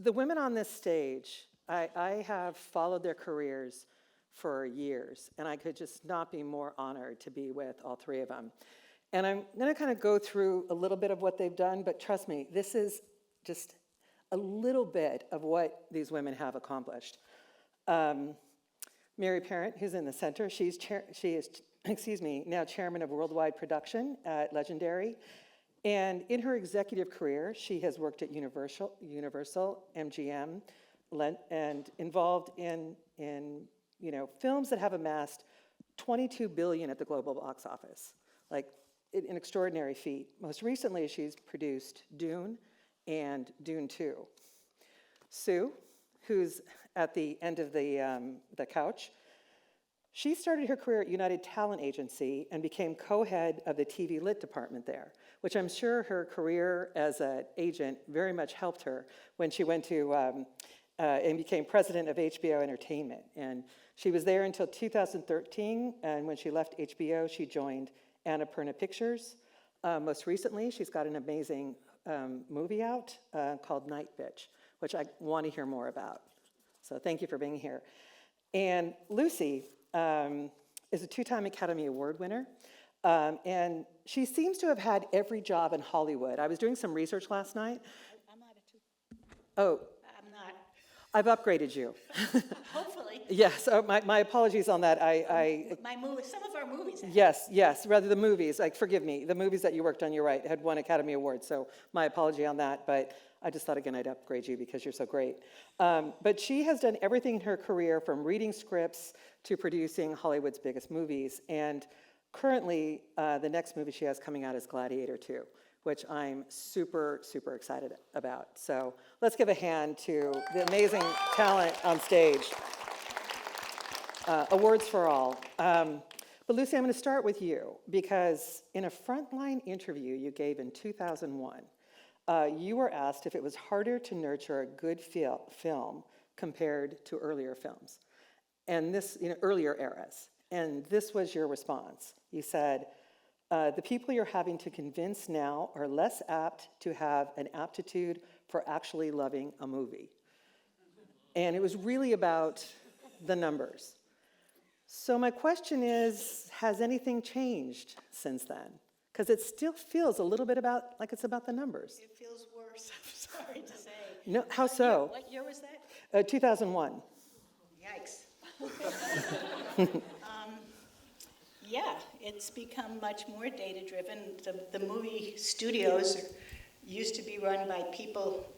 the women on this stage, I have followed their careers for years, and I could just not be more honored to be with all three of them. And I'm going to kind of go through a little bit of what they've done, but trust me, this is just a little bit of what these women have accomplished. Mary Parent, who's in the center, she is, now chairman of worldwide production at Legendary. And in her executive career, she has worked at Universal, MGM, and involved in films that have amassed $22 billion at the global box office. Like, an extraordinary feat. Most recently, she's produced Dune and Dune 2. Sue, who's at the end of the couch, she started her career at United Talent Agency and became co-head of the TV Lit department there, which I'm sure her career as an agent very much helped her when she went to and became president of HBO Entertainment. And she was there until 2013, and when she left HBO, she joined Annapurna Pictures. Most recently, she's got an amazing movie out called Night Bitch, which I want to hear more about. So thank you for being here. And Lucy is a two-time Academy Award winner. And she seems to have had every job in Hollywood. I was doing some research last night. I'm not a two. Oh. I'm not. I've upgraded you. Hopefully. Yes, my apologies on that. Some of our movies have. Yes, rather the movies, like, forgive me, the movies that you worked on, you're right, had won Academy Awards, so my apology on that, but I just thought, again, I'd upgrade you because you're so great. But she has done everything in her career, from reading scripts to producing Hollywood's biggest movies, and currently, the next movie she has coming out is Gladiator 2, which I'm super, super excited about. So let's give a hand to the amazing talent on stage. Awards for all. But Lucy, I'm going to start with you, because in a Frontline interview you gave in 2001, you were asked if it was harder to nurture a good film compared to earlier films, and this, earlier eras. And this was your response. You said, the people you're having to convince now are less apt to have an aptitude for actually loving a movie. And it was really about the numbers. So my question is, has anything changed since then? Because it still feels a little bit like it's about the numbers. It feels worse, I'm sorry to say. No, how so? What year was that? 2001. Yikes. Yeah, it's become much more data-driven. The movie studios used to be run by people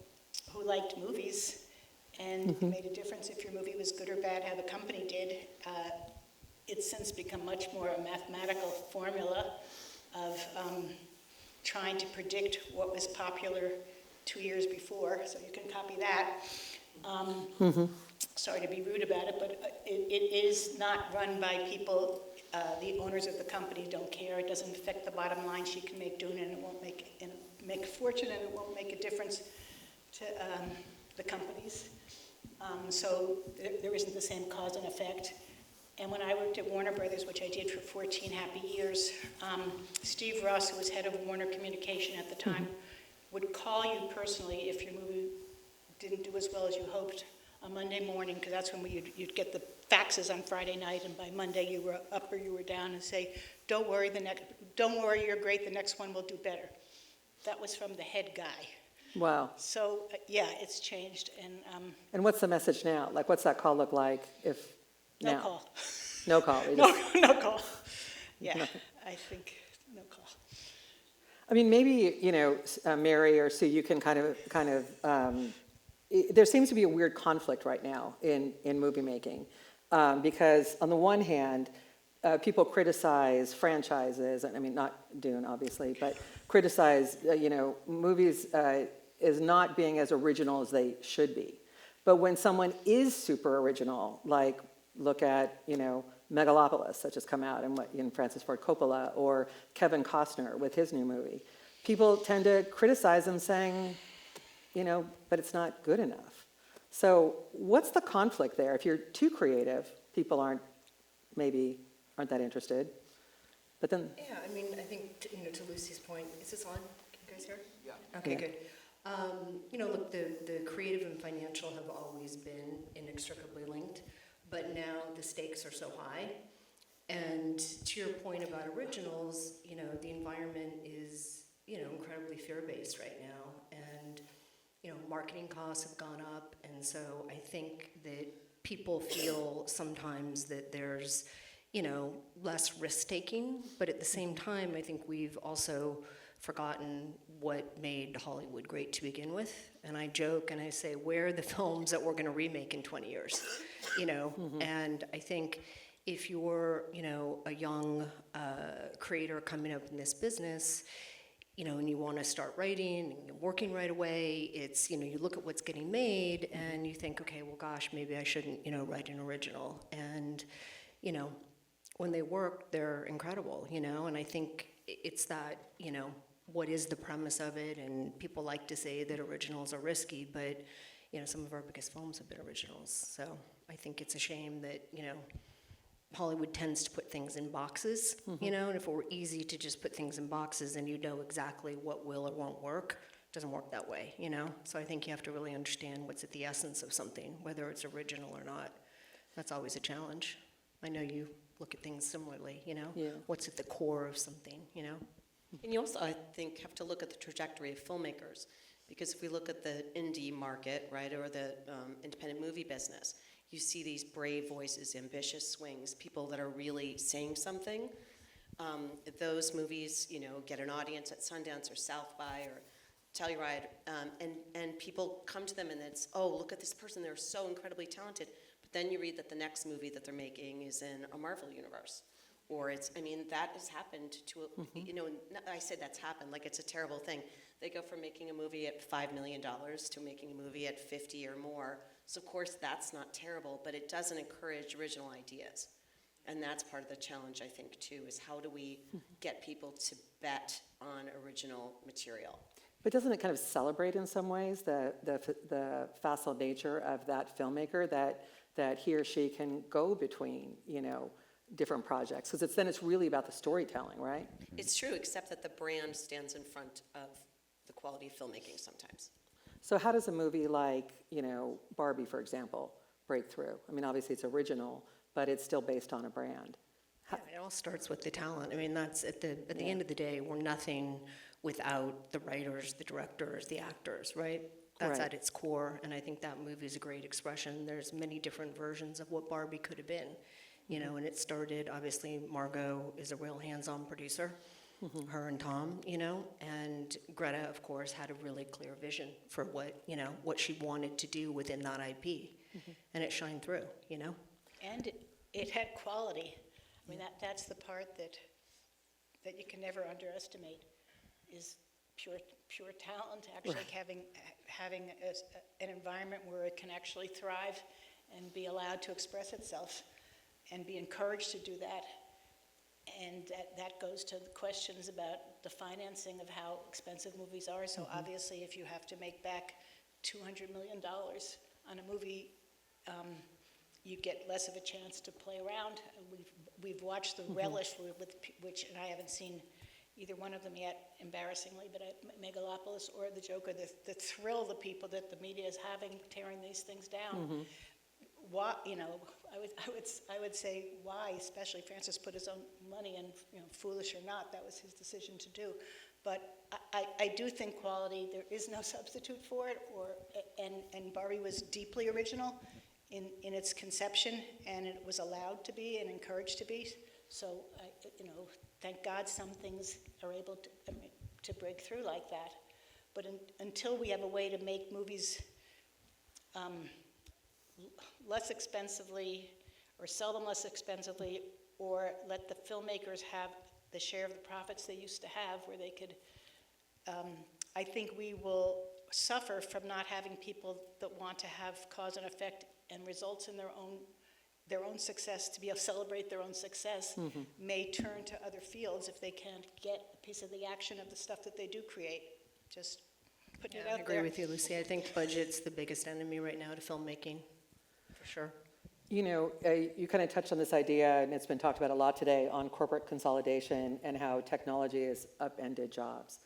who liked movies, and it made a difference if your movie was good or bad, how the company did. It's since become much more a mathematical formula of trying to predict what was popular 2 years before, so you can copy that. Sorry to be rude about it, but it is not run by people. The owners of the company don't care. It doesn't affect the bottom line. She can make Dune, and it won't make a fortune, and it won't make a difference to the companies. So there isn't the same cause and effect. And when I worked at Warner Brothers, which I did for 14 happy years, Steve Ross, who was head of Warner Communication at the time, would call you personally if your movie didn't do as well as you hoped on Monday morning, because that's when you'd get the faxes on Friday night, and by Monday you were up or you were down, and say, don't worry, you're great, the next one will do better. That was from the head guy. Wow. So, yeah, it's changed. And what's the message now? Like, what's that call look like No now? call. No call. No call. Yeah, Nothing. I think no call. I mean, maybe, Mary or Sue, you can kind of there seems to be a weird conflict right now in movie making, because on the one hand, people criticize franchises, and I mean, not Dune, obviously, but criticize, movies as not being as original as they should be. But when someone is super original, like look at, Megalopolis, that just come out, in Francis Ford Coppola, or Kevin Costner with his new movie, people tend to criticize them saying, but it's not good enough. So what's the conflict there? If you're too creative, people aren't that interested. But then... Yeah, I mean, I think, to Lucy's point, is this on? Can you guys hear? Yeah. Okay, Yeah. good. Look, the creative and financial have always been inextricably linked, but now the stakes are so high. And to your point about originals, the environment is, incredibly fear-based right now. And, marketing costs have gone up. And so I think that people feel sometimes that there's, less risk-taking. But at the same time, I think we've also forgotten what made Hollywood great to begin with. And I joke and I say, where are the films that we're going to remake in 20 years? And I think if you're, a young creator coming up in this business, and you want to start writing and working right away, it's, you look at what's getting made and you think, okay, well, gosh, maybe I shouldn't, write an original. And, when they work, they're incredible, and I think it's that, what is the premise of it? And people like to say that originals are risky, but, some of our biggest films have been originals. So I think it's a shame that, Hollywood tends to put things in boxes, and if it were easy to just put things in boxes and you know exactly what will or won't work, it doesn't work that way, So I think you have to really understand what's at the essence of something, whether it's original or not. That's always a challenge. I know you look at things similarly, Yeah. What's at the core of something, And you also, I think, have to look at the trajectory of filmmakers, because if we look at the indie market, right, or the independent movie business, you see these brave voices, ambitious swings, people that are really saying something. Those movies, get an audience at Sundance or South by or Telluride, and people come to them and it's, oh, look at this person, they're so incredibly talented. But then you read that the next movie that they're making is in a Marvel universe. Or that has happened to, I say that's happened, like it's a terrible thing. They go from making a movie at $5 million to making a movie at 50 or more. So of course that's not terrible, but it doesn't encourage original ideas. And that's part of the challenge, I think, too, is how do we get people to bet on original material? But doesn't it kind of celebrate in some ways the facile nature of that filmmaker, that he or she can go between, different projects? Because it's really about the storytelling, right? It's true, except that the brand stands in front of the quality of filmmaking sometimes. So how does a movie like, Barbie, for example, break through? I mean, obviously it's original, but it's still based on a brand. Yeah, it all starts with the talent. I mean, that's at the end of the day, we're nothing without the writers, the directors, the actors, right? That's Right. at its core, and I think that movie is a great expression. There's many different versions of what Barbie could have been, and it started, obviously, Margot is a real hands-on producer, her and Tom, and Greta, of course, had a really clear vision for what she wanted to do within that IP, and it shined through, And it had quality. I mean, that's the part that you can never underestimate, is pure talent, actually having an environment where it can actually thrive and be allowed to express itself and be encouraged to do that. And that goes to the questions about the financing of how expensive movies are. So obviously, if you have to make back $200 million on a movie, you get less of a chance to play around. We've watched The Relish, with which, and I haven't seen either one of them yet, embarrassingly, but Megalopolis or The Joker, the thrill the people that the media is having tearing these things down. Why, I would say why, especially Francis put his own money in, foolish or not, that was his decision to do. But I do think quality, there is no substitute for it, and Barbie was deeply original in its conception, and it was allowed to be and encouraged to be. So, thank God some things are able to break through like that. But until we have a way to make movies less expensively, or sell them less expensively, or let the filmmakers have the share of the profits they used to have, where they could, I think we will suffer from not having people that want to have cause and effect and results in their own success, to be able to celebrate their own success, may turn to other fields if they can't get a piece of the action of the stuff that they do create. Just putting it out I agree there. with you, Lucy. I think budget's the biggest enemy right now to filmmaking, for sure. You kind of touched on this idea, and it's been talked about a lot today, on corporate consolidation and how technology has upended jobs.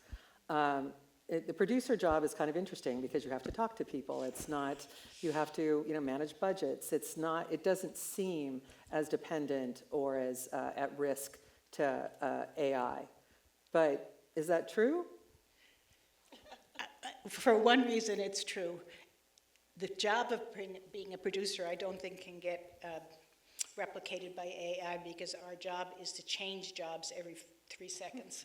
the producer job is kind of interesting because you have to talk to people. It's not, you have to, manage budgets. It's not, it doesn't seem as dependent or as at risk to AI. But is that true? For one reason, it's true. The job of being a producer, I don't think can get replicated by AI, because our job is to change jobs every 3 seconds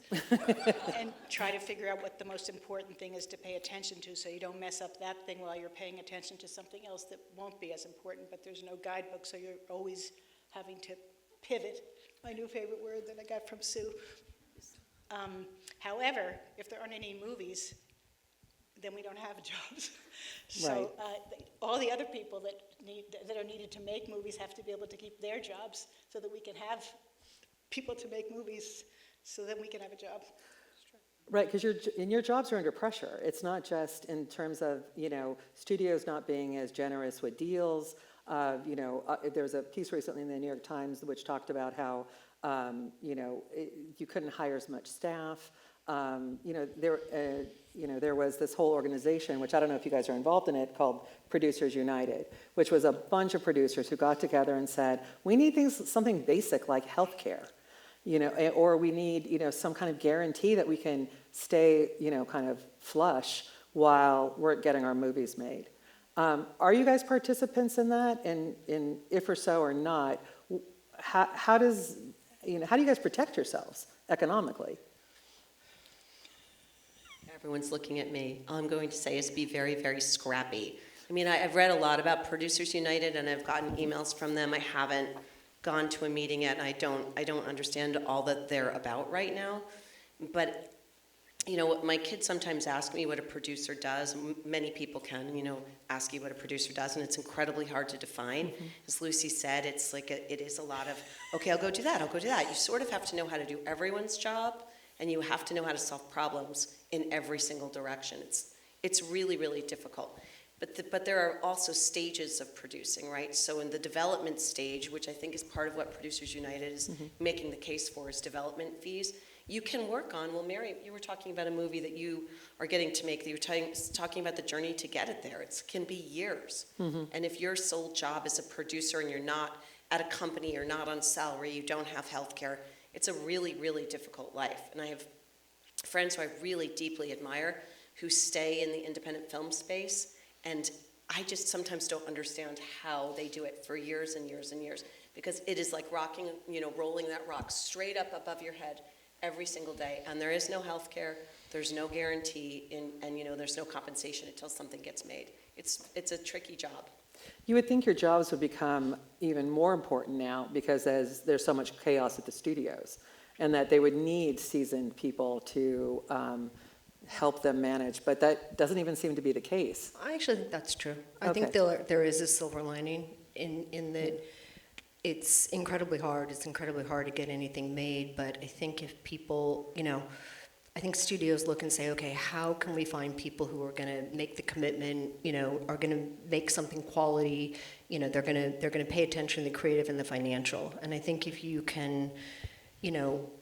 and try to figure out what the most important thing is to pay attention to, so you don't mess up that thing while you're paying attention to something else that won't be as important, but there's no guidebook, so you're always having to pivot, my new favorite word that I got from Sue. However, if there aren't any movies, then we don't have jobs. So all the other people that are needed to make movies have to be able to keep their jobs so that we can have people to make movies, so then we can have a job. Right, because your jobs are under pressure. It's not just in terms of, studios not being as generous with deals. There was a piece recently in the New York Times which talked about how, you couldn't hire as much staff. There was this whole organization, which I don't know if you guys are involved in it, called Producers United, which was a bunch of producers who got together and said, we need something basic like healthcare, or we need, some kind of guarantee that we can stay, kind of flush while we're getting our movies made. Are you guys participants in that? And if or so or not, how do you guys protect yourselves economically? Everyone's looking at me. All I'm going to say is be very, very scrappy. I mean, I've read a lot about Producers United, and I've gotten emails from them. I haven't gone to a meeting yet, and I don't understand all that they're about right now. But, my kids sometimes ask me what a producer does. Many people can, ask you what a producer does, and it's incredibly hard to define. Mm-hmm. As Lucy said, it's like it is a lot of, okay, I'll go do that. You sort of have to know how to do everyone's job, and you have to know how to solve problems in every single direction. It's really, really difficult. But there are also stages of producing, right? So in the development stage, which I think is part of what Producers United is making the case for, is development fees. You can work on, well, Mary, you were talking about a movie that you are getting to make, that you were talking about the journey to get it there. It can be years. Mm-hmm. And if your sole job is a producer and you're not at a company, you're not on salary, you don't have health care, it's a really, really difficult life. And I have friends who I really deeply admire who stay in the independent film space, and I just sometimes don't understand how they do it for years and years and years, because it is like rolling that rock straight up above your head every single day, and there is no health care, there's no guarantee, and there's no compensation until something gets made. It's a tricky job. You would think your jobs would become even more important now, because there's so much chaos at the studios, and that they would need seasoned people to help them manage, but that doesn't even seem to be the case. I actually think that's true. I Okay. think there is a silver lining in that it's incredibly hard. It's incredibly hard to get anything made, but I think if people, I think studios look and say, okay, how can we find people who are going to make the commitment, are going to make something quality, they're going to pay attention to the creative and the financial. And I think if you can,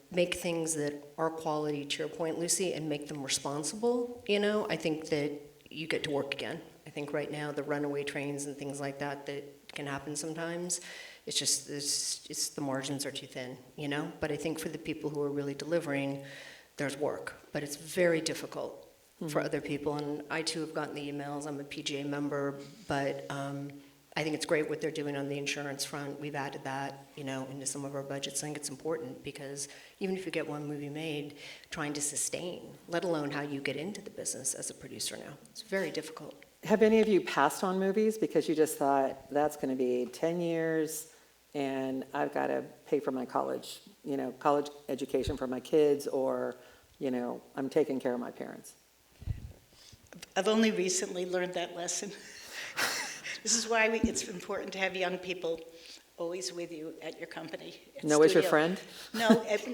make things that are quality, to your point, Lucy, and make them responsible, I think that you get to work again. I think right now the runaway trains and things like that can happen sometimes. It's just, it's the margins are too thin, But I think for the people who are really delivering, there's work. But it's very difficult for other people. And I too have gotten the emails. I'm a PGA member, but I think it's great what they're doing on the insurance front. We've added that, into some of our budgets. I think it's important because even if you get one movie made, trying to sustain, let alone how you get into the business as a producer now, it's very difficult. Have any of you passed on movies because you just thought, that's going to be 10 years and I've got to pay for my college education for my kids, or, I'm taking care of my parents? I've only recently learned that lesson. This is why it's important to have young people always with you at your company. No, as your friend?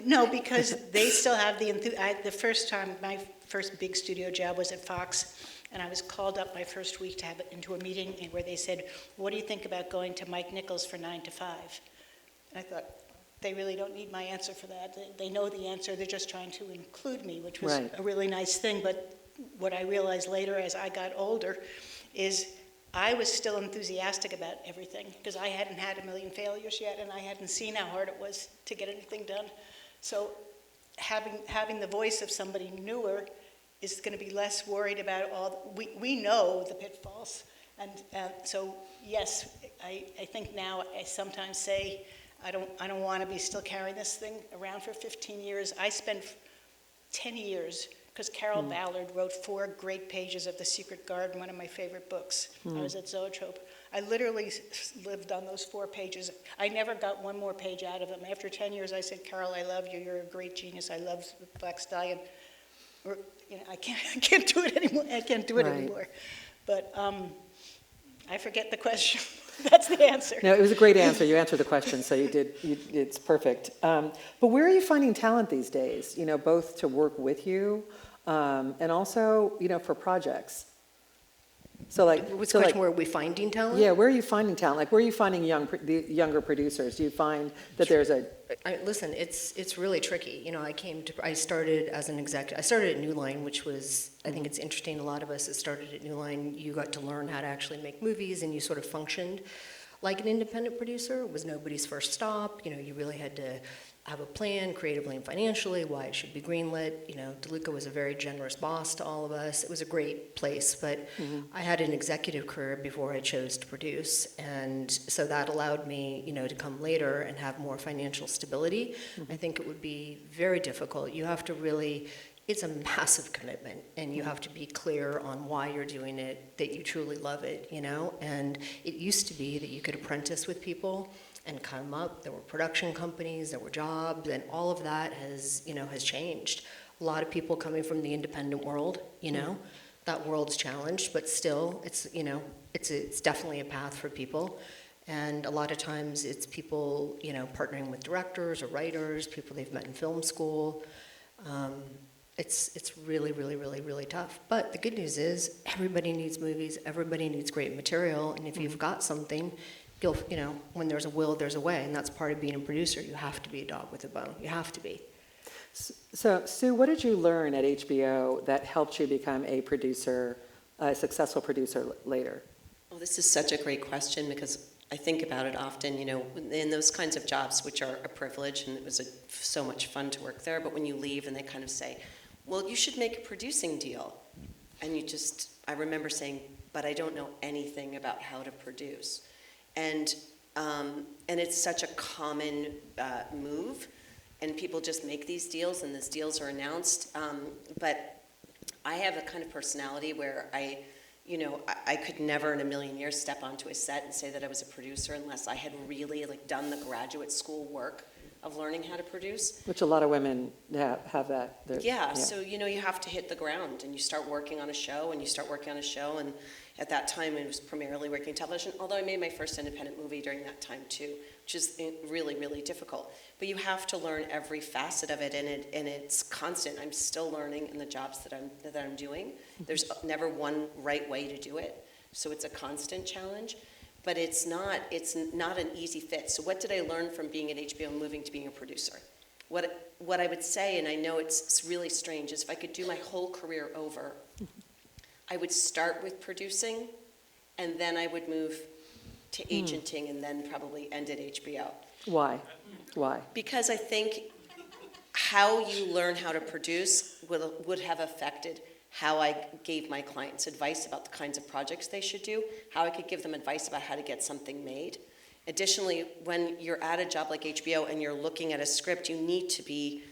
No, because they still have the first time, my first big studio job was at Fox, and I was called up my first week to have it into a meeting where they said, what do you think about going to Mike Nichols for 9 to 5? And I thought, they really don't need my answer for that. They know the answer, they're just trying to include me, which was Right. a really nice thing, but what I realized later as I got older is I was still enthusiastic about everything because I hadn't had a million failures yet and I hadn't seen how hard it was to get anything done. So having the voice of somebody newer is going to be less worried about we know the pitfalls. And so, yes, I think now I sometimes say, I don't want to be still carrying this thing around for 15 years. I spent 10 years, because Carol Ballard wrote 4 great pages of The Secret Garden, one of my favorite books. I was at Zoetrope. I literally lived on those 4 pages. I never got one more page out of them. After 10 years, I said, Carol, I love you. You're a great genius. I love Black Stallion. Or, I can't do it anymore. I can't do it Right. anymore. But I forget the question. That's the answer. No, it was a great answer. You answered the question, so it's perfect. But where are you finding talent these days, both to work with you and also, for projects? So like, What's the question, where are we finding talent? yeah, where are you finding talent? Like, where are you finding the younger producers? Do you find that there's a, Listen, it's really tricky. I started as an executive. I started at New Line, which was, I think it's interesting, a lot of us that started at New Line, you got to learn how to actually make movies and you sort of functioned like an independent producer. It was nobody's first stop. You really had to have a plan creatively and financially, why it should be greenlit. DeLuca was a very generous boss to all of us. It was a great place, but I had an executive career before I chose to produce, and so that allowed me, to come later and have more financial stability. I think it would be very difficult. You have to really, it's a massive commitment, and you have to be clear on why you're doing it, that you truly love it, and it used to be that you could apprentice with people and come up. There were production companies, there were jobs, and all of that has changed. A lot of people coming from the independent world, that world's challenged, but still, it's definitely a path for people. And a lot of times it's people, partnering with directors or writers, people they've met in film school. It's really, really, really, really tough. But the good news is everybody needs movies, everybody needs great material, and if you've got something, when there's a will, there's a way, and that's part of being a producer. You have to be a dog with a bone. You have to be. so Sue, what did you learn at HBO that helped you become a producer, a successful producer later? Well, this is such a great question because I think about it often, in those kinds of jobs, which are a privilege, and it was so much fun to work there, but when you leave and they kind of say, well, you should make a producing deal. And I remember saying, but I don't know anything about how to produce. And it's such a common move, and people just make these deals, and these deals are announced. But I have a kind of personality where I could never in a million years step onto a set and say that I was a producer unless I had really done the graduate school work of learning how to produce. Which a lot of women have that. Yeah, so you have to hit the ground, and you start working on a show, and at that time, it was primarily working television, although I made my first independent movie during that time, too, which is really, really difficult. But you have to learn every facet of it, and it's constant. I'm still learning in the jobs that I'm doing. There's never one right way to do it, so it's a constant challenge. But it's not an easy fit. So what did I learn from being at HBO and moving to being a producer? What I would say, and I know it's really strange, is if I could do my whole career over, I would start with producing, and then I would move to agenting, and then probably end at HBO. Why? Because I think how you learn how to produce would have affected how I gave my clients advice about the kinds of projects they should do, how I could give them advice about how to get something made. Additionally, when you're at a job like HBO and you're looking at a script, you need to be,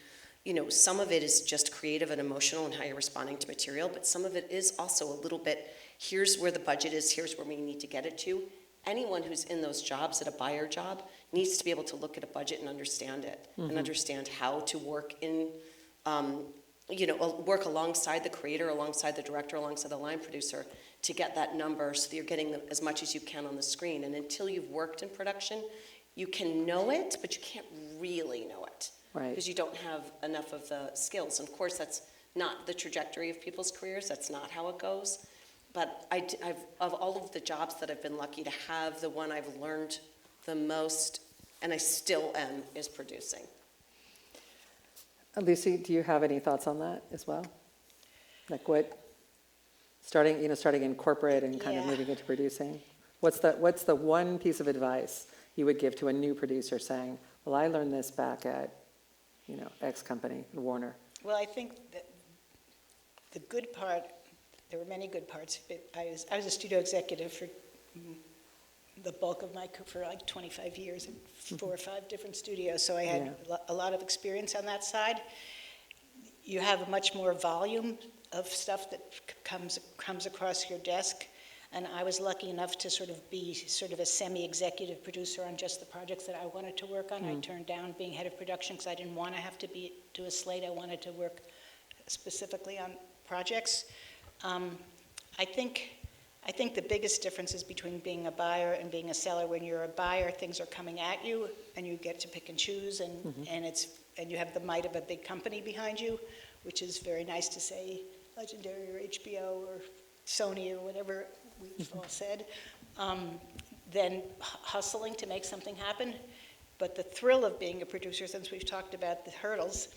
some of it is just creative and emotional and how you're responding to material, but some of it is also a little bit, here's where the budget is, here's where we need to get it to. Anyone who's in those jobs, at a buyer job, needs to be able to look at a budget and understand it, and understand how to work in, work alongside the creator, alongside the director, alongside the line producer to get that number so that you're getting as much as you can on the screen. And until you've worked in production, you can know it, but you can't really know it. Right. Because you don't have enough of the skills. And of course, that's not the trajectory of people's careers. That's not how it goes. But of all of the jobs that I've been lucky to have, the one I've learned the most, and I still am, is producing. Lucy, do you have any thoughts on that as well? Like what starting in corporate and kind of Yeah. moving into producing? What's the one piece of advice you would give to a new producer saying, well, I learned this back at, X company, Warner? Well, I think that the good part, there were many good parts. I was a studio executive for the bulk of my career, for like 25 years in 4 or 5 different studios, so I had a lot of experience on that side. You have a much more volume of stuff that comes across your desk, and I was lucky enough to sort of be sort of a semi-executive producer on just the projects that I wanted to work on. I turned down being head of production because I didn't want to have to do a slate. I wanted to work specifically on projects. I think the biggest difference is between being a buyer and being a seller. When you're a buyer, things are coming at you, and you get to pick and choose, and you have the might of a big company behind you, which is very nice to say, Legendary or HBO or Sony or whatever we've all said. Then hustling to make something happen. But the thrill of being a producer, since we've talked about the hurdles,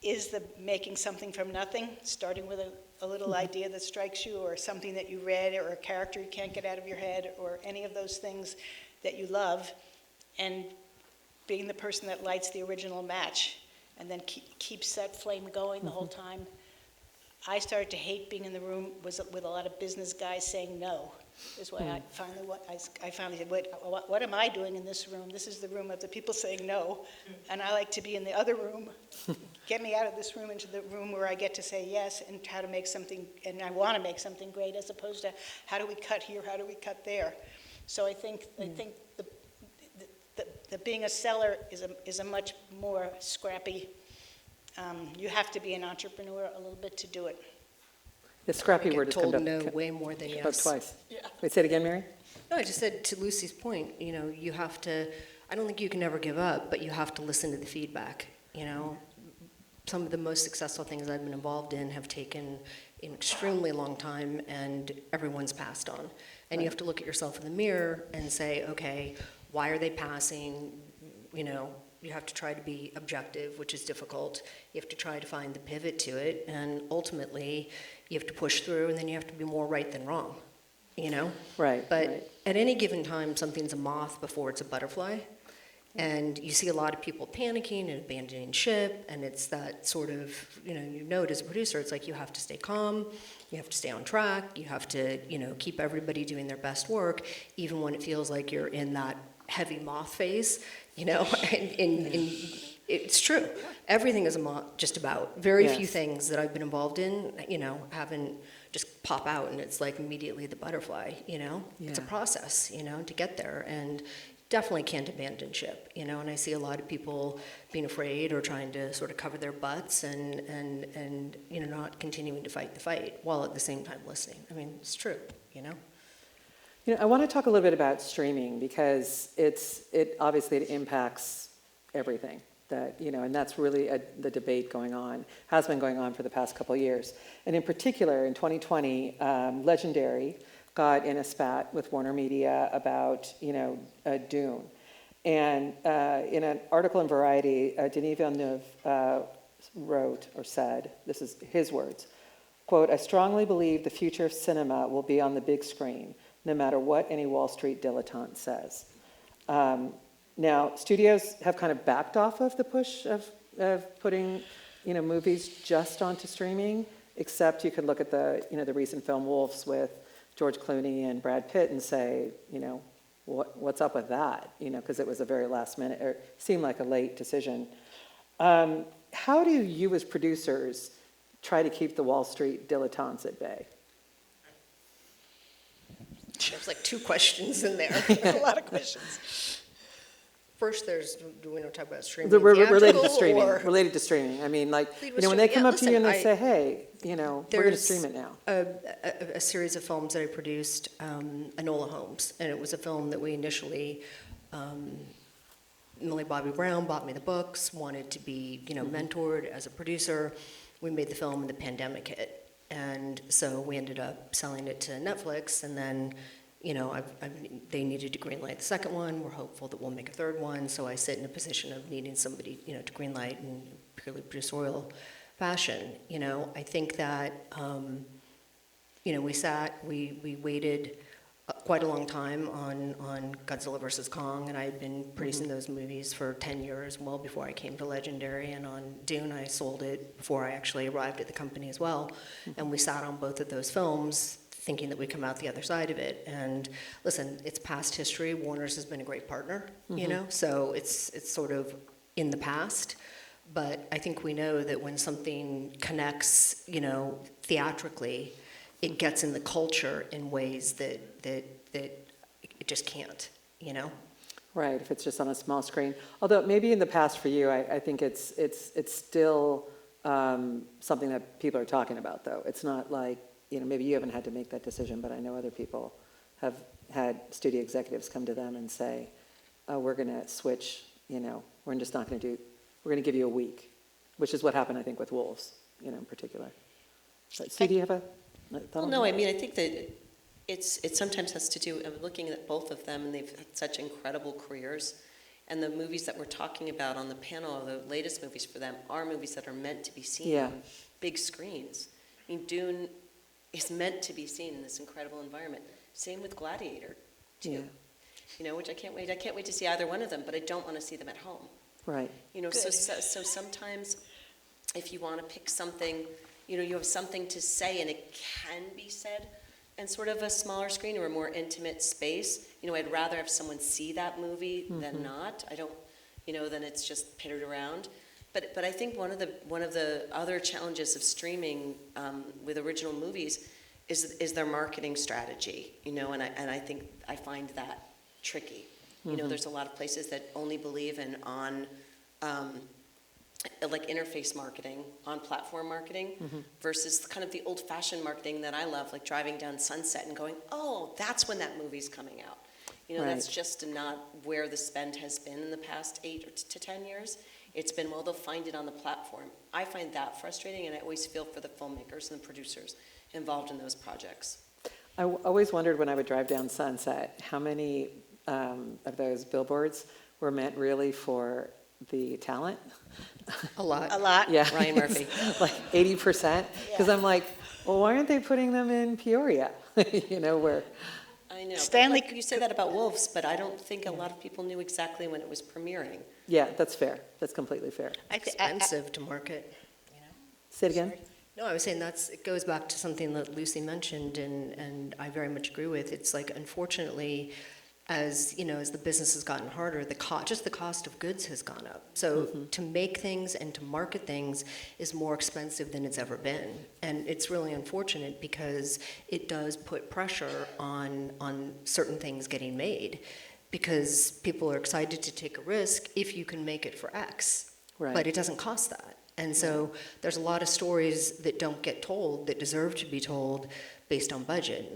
is the making something from nothing, starting with a little idea that strikes you, or something that you read, or a character you can't get out of your head, or any of those things that you love, and being the person that lights the original match, and then keeps that flame going the whole time. I started to hate being in the room with a lot of business guys saying no. Is why I finally said, what am I doing in this room? This is the room of the people saying no, and I like to be in the other room. Get me out of this room into the room where I get to say yes, and how to make something, and I want to make something great, as opposed to how do we cut here, how do we cut there. So I think the being a seller is a much more scrappy. You have to be an entrepreneur a little bit to do it. The scrappy I word get has come told up, no way more than come up yes. twice. Yeah. Wait, say it again, Mary? No, I just said to Lucy's point, you have to, I don't think you can ever give up, but you have to listen to the feedback, Some of the most successful things I've been involved in have taken an extremely long time, and everyone's passed on. And you have to look at yourself in the mirror and say, okay, why are they passing? You have to try to be objective, which is difficult. You have to try to find the pivot to it, and ultimately, you have to push through, and then you have to be more right than wrong, Right. But right. at any given time, something's a moth before it's a butterfly. And you see a lot of people panicking and abandoning ship, and it's that sort of, you note as a producer, it's like you have to stay calm, you have to stay on track, you have to, keep everybody doing their best work, even when it feels like you're in that heavy moth phase, and it's true. Everything is a moth, just about. Very few Yes. things that I've been involved in, haven't just pop out and it's like immediately the butterfly, It's a Yeah. process, to get there, and definitely can't abandon ship, and I see a lot of people being afraid or trying to sort of cover their butts and not continuing to fight the fight while at the same time listening. I mean, it's true, I want to talk a little bit about streaming, because it obviously impacts everything that, and that's really the debate going on, has been going on for the past couple of years. And in particular, in 2020, Legendary got in a spat with Warner Media about, Dune. And in an article in Variety, Denis Villeneuve wrote or said, this is his words, quote, "I strongly believe the future of cinema will be on the big screen, no matter what any Wall Street dilettante says." Now, studios have kind of backed off of the push of putting, movies just onto streaming, except you could look at the recent film Wolves with George Clooney and Brad Pitt and say, what's up with that? Because it was a very last minute, or seemed like a late decision. How do you as producers try to keep the Wall Street dilettantes at bay? There's like 2 questions in there. A lot of questions. First, do we want to talk about streaming? Related to theatrical, streaming. or- Related to streaming. I mean, like, Lead with when they streaming. come Yeah, up to you and they listen, say, hey, we're going to There's stream it now. a series of films that I produced, Enola Holmes, and it was a film that we initially, Millie Bobby Brown bought me the books, wanted to be, mentored as a producer. We made the film and the pandemic hit, and so we ended up selling it to Netflix, and then, they needed to greenlight the second one. We're hopeful that we'll make a third one, so I sit in a position of needing somebody, to greenlight in purely producerial fashion. I think that we waited quite a long time on Godzilla vs. Kong, and I had been producing those movies for 10 years, well before I came to Legendary, and on Dune I sold it before I actually arrived at the company as well, and we sat on both of those films thinking that we'd come out the other side of it. And listen, it's past history. Warner's has been a great partner, so it's sort of in the past. But I think we know that when something connects, theatrically, it gets in the culture in ways that it just can't, Right, if it's just on a small screen. Although maybe in the past for you, I think it's still something that people are talking about, though. It's not like, maybe you haven't had to make that decision, but I know other people have had studio executives come to them and say, oh, we're going to switch, we're just not going to we're going to give you a week, which is what happened, I think, with Wolves, in particular. But Sue, do you have a thought Well, on no, that? I mean, I think that it sometimes has to do, I'm looking at both of them, and they've had such incredible careers. And the movies that we're talking about on the panel, the latest movies for them, are movies that are meant to be seen Yeah. on big screens. I mean, Dune is meant to be seen in this incredible environment. Same with Gladiator, too. Yeah. Which I can't wait to see either one of them, but I don't want to see them at home. Right. So sometimes if you want to pick something, you have something to say and it can be said in sort of a smaller screen or a more intimate space. I'd rather have someone see that movie than not. I don't, then it's just pittered around. But I think one of the other challenges of streaming with original movies is their marketing strategy. And I think I find that tricky. There's a lot of places that only believe in like interface marketing, on platform marketing, versus kind of the old-fashioned marketing that I love, like driving down Sunset and going, oh, that's when that movie's coming out. That's Right. just not where the spend has been in the past 8 to 10 years. It's been, well, they'll find it on the platform. I find that frustrating, and I always feel for the filmmakers and the producers involved in those projects. I always wondered when I would drive down Sunset, how many of those billboards were meant really for the talent? A lot. A lot. Yeah. Ryan Murphy. Like 80%? Because Yeah. I'm like, well, why aren't they putting them in Peoria? Where, I know. but Stanley- like you say that about Wolves, but I don't think a lot of people knew exactly when it was premiering. yeah, that's fair. That's completely fair. Expensive to market, Say it again? No, I was saying it goes back to something that Lucy mentioned, and I very much agree with. It's like, unfortunately, as the business has gotten harder, just the cost of goods has gone up. So to make things and to market things is more expensive than it's ever been, and it's really unfortunate because it does put pressure on certain things getting made, because people are excited to take a risk if you can make it for X, Right. but it doesn't cost that. And so there's a lot of stories that don't get told that deserve to be told based on budget.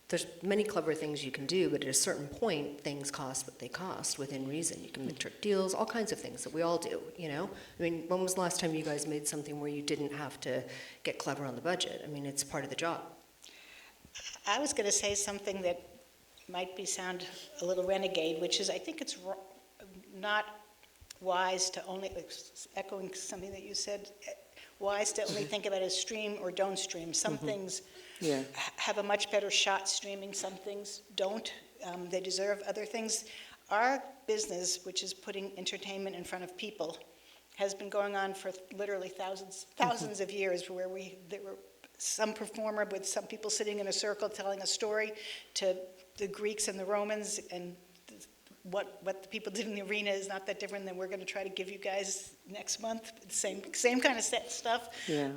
There's many clever things you can do, but at a certain point, things cost what they cost within reason. You can make trick deals, all kinds of things that we all do, I mean, when was the last time you guys made something where you didn't have to get clever on the budget? I mean, it's part of the job. I was going to say something that might sound a little renegade, which is I think it's not wise to only, echoing something that you said, wise to only think about it as stream or don't stream. Some things Yeah. have a much better shot streaming, some things don't. They deserve other things. Our business, which is putting entertainment in front of people, has been going on for literally thousands of years, where there were some performer with some people sitting in a circle telling a story, to the Greeks and the Romans, and what the people did in the arena is not that different than we're going to try to give you guys next month. Same kind of stuff. Yeah.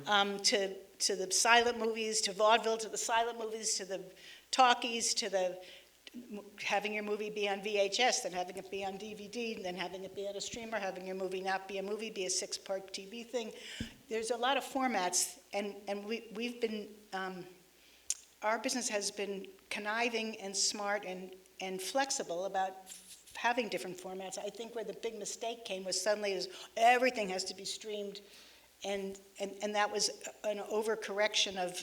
To the silent movies, to vaudeville, to the silent movies, to the talkies, to the having your movie be on VHS, then having it be on DVD, and then having it be on a streamer, having your movie not be a movie, be a 6-part TV thing. There's a lot of formats, and we've been, our business has been conniving and smart and flexible about having different formats. I think where the big mistake came was suddenly is everything has to be streamed, and that was an overcorrection of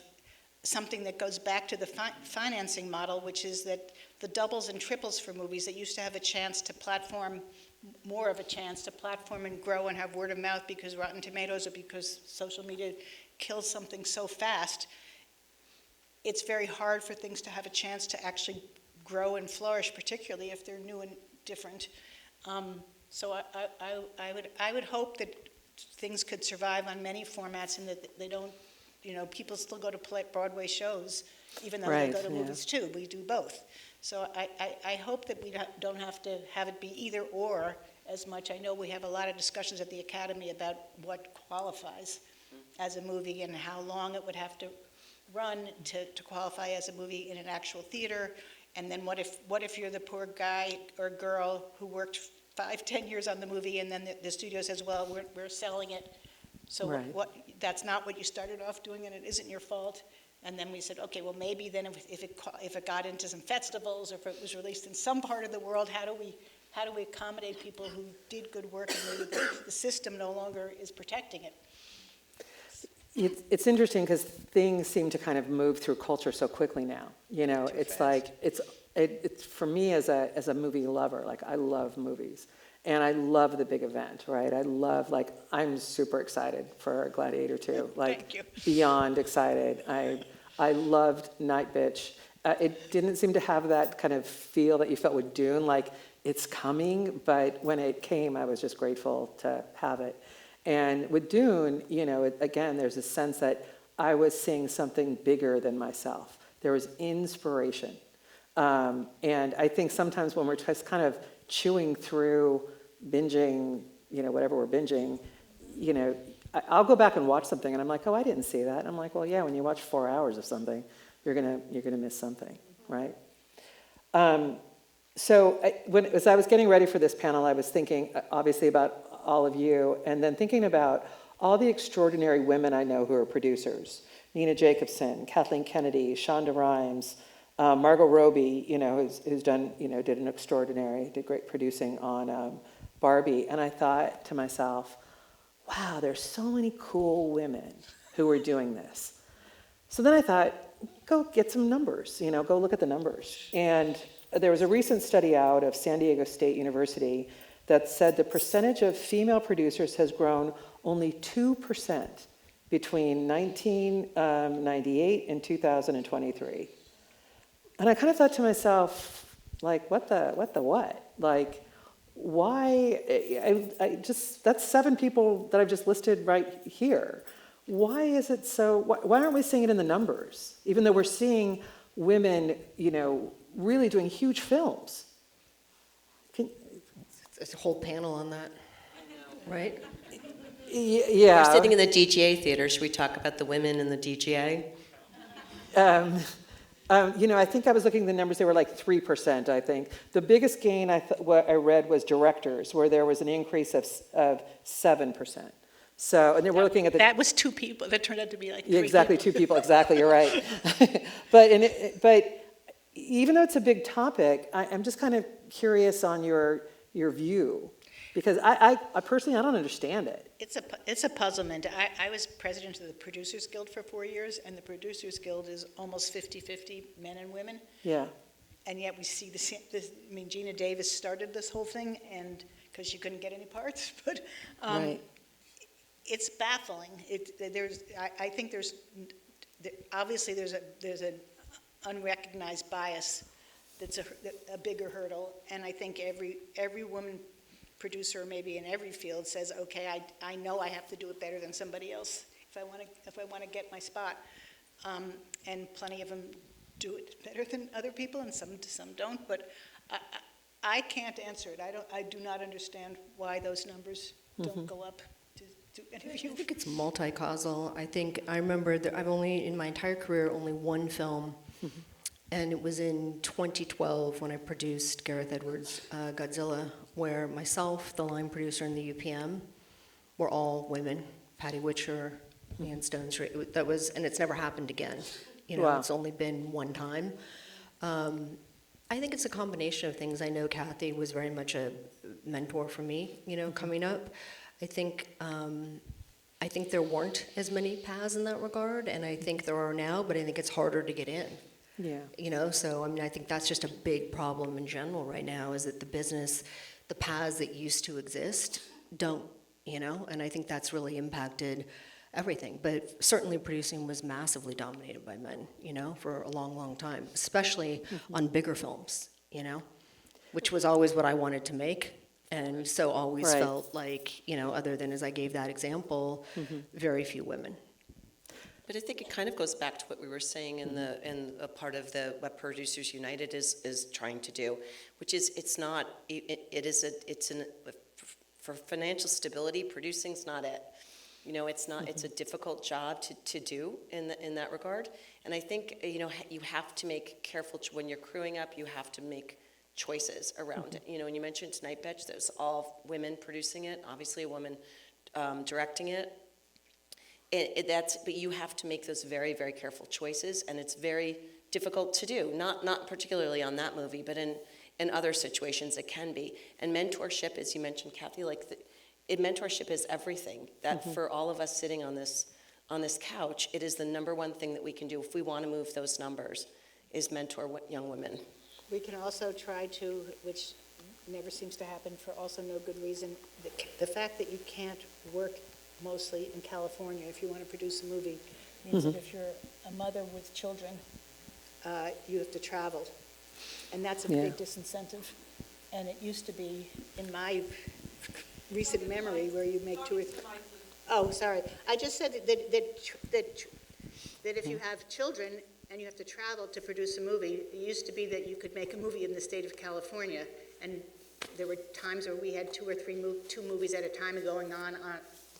something that goes back to the financing model, which is that the doubles and triples for movies that used to have a chance to platform, more of a chance to platform and grow and have word of mouth because Rotten Tomatoes or because social media kills something so fast, it's very hard for things to have a chance to actually grow and flourish, particularly if they're new and different. So I would hope that things could survive on many formats and that they don't, people still go to Broadway shows, even though they Right, go to yeah. movies too. We do both. So I hope that we don't have to have it be either or as much. I know we have a lot of discussions at the Academy about what qualifies as a movie and how long it would have to run to qualify as a movie in an actual theater. And then what if you're the poor guy or girl who worked 5-10 years on the movie, and then the studio says, well, we're selling it. So Right. that's not what you started off doing, and it isn't your fault. And then we said, okay, well, maybe then if it got into some festivals, or if it was released in some part of the world, how do we accommodate people who did good work, and maybe the system no longer is protecting it? It's interesting because things seem to kind of move through culture so quickly now. Too It's fast. like, it's for me as a movie lover, like I love movies. And I love the big event, right? I'm super excited for Gladiator 2. Thank you. Beyond excited. I loved Night Bitch. It didn't seem to have that kind of feel that you felt with Dune, like it's coming, but when it came, I was just grateful to have it. And with Dune, again, there's a sense that I was seeing something bigger than myself. There was inspiration. And I think sometimes when we're just kind of chewing through, binging, whatever we're binging, I'll go back and watch something and I'm like, oh, I didn't see that. And I'm like, well, yeah, when you watch 4 hours of something, you're gonna miss something, right? So as I was getting ready for this panel, I was thinking, obviously, about all of you, and then thinking about all the extraordinary women I know who are producers. Nina Jacobson, Kathleen Kennedy, Shonda Rhimes, Margot Robbie, who's done, did great producing on Barbie. And I thought to myself, wow, there's so many cool women who are doing this. So then I thought, go get some numbers, go look at the numbers. And there was a recent study out of San Diego State University that said the percentage of female producers has grown only 2% between 1998 and 2023. And I kind of thought to myself, like, what? Like, why? That's 7 people that I've just listed right here. Why is it so? Why aren't we seeing it in the numbers? Even though we're seeing women, really doing huge films. It's a whole panel on that, right? Yeah. We're sitting in the DGA theater. Should we talk about the women in the DGA? I think I was looking at the numbers, they were like 3%, I think. The biggest gain what I read was directors, where there was an increase of 7%. So, and then we're looking at the... That was 2 people. That turned out to be like 3 Yeah, exactly, people. 2 people, exactly, you're right. But even though it's a big topic, I'm just kind of curious on your view, because I personally, I don't understand it. It's a puzzlement. I was president of the Producers Guild for 4 years, and the Producers Guild is almost 50-50 men and women. Yeah, And yet we see Gina Davis started this whole thing, and because she couldn't get any parts, but right. it's baffling. I think obviously there's an unrecognized bias that's a bigger hurdle, and I think every woman producer, maybe in every field, says, okay, I know I have to do it better than somebody else if I want to get my spot, and plenty of them do it better than other people, and some don't. But I can't answer it. I do not understand why those numbers don't go up. Do any of you? I think it's multi-causal. I remember that I've only, in my entire career, only one film, and it was in 2012 when I produced Gareth Edwards' Godzilla, where myself, the line producer, and the UPM were all women. Patty Witcher, Ian Stone Street. And it's never happened again. Wow. It's only been one time. I think it's a combination of things. I know Kathy was very much a mentor for me, coming up. I think there weren't as many paths in that regard, and I think there are now, but I think it's harder to get in. Yeah. So I think that's just a big problem in general right now, is that the paths that used to exist don't, and I think that's really impacted everything. But certainly producing was massively dominated by men, for a long, long time, especially on bigger films, which was always what I wanted to make. And so always Right. felt like, other than as I gave that example, very few women. But I think it kind of goes back to what we were saying in a part of the what Producers United is trying to do, which is for financial stability, producing's not it. It's not. It's a difficult job to do in that regard. And I think you have to make careful when you're crewing up. You have to make choices around it. And you mentioned Tonight Bitch. There's all women producing it. Obviously, a woman directing it. But you have to make those very, very careful choices, and it's very difficult to do. Not particularly on that movie, but in other situations it can be. And mentorship, as you mentioned, Kathy, mentorship is everything. That for all of us sitting on this couch, it is the number one thing that we can do if we want to move those numbers, is mentor young women. We can also try to, which never seems to happen for also no good reason, the fact that you can't work mostly in California if you want to produce a movie means that if you're a mother with children, you have to travel. And that's a big disincentive. And it used to be, in my recent memory, where you make two or three. Oh, sorry. I just said that if you have children and you have to travel to produce a movie, it used to be that you could make a movie in the state of California. And there were times where we had two movies at a time going on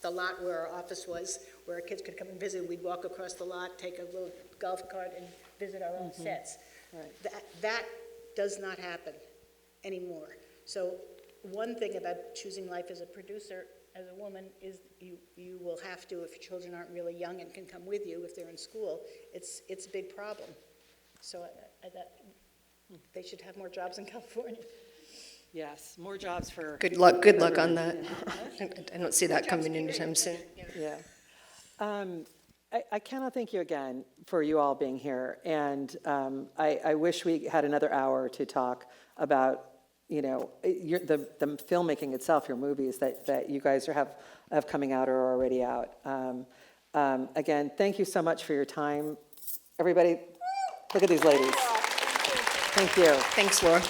the lot where our office was, where our kids could come and visit. We'd walk across the lot, take a little golf cart, and visit our own sets. Right. That does not happen anymore. So one thing about choosing life as a producer, as a woman, is you will have to, if your children aren't really young and can come with you if they're in school, it's a big problem. So they should have more jobs in California. Yes, more jobs for. Good luck on that. I don't see that coming anytime soon. Yeah. I cannot thank you again for you all being here. And I wish we had another hour to talk about, the filmmaking itself, your movies that you guys have coming out or are already out. Again, thank you so much for your time. Everybody, look at these ladies. Thank you. Thanks, Laura.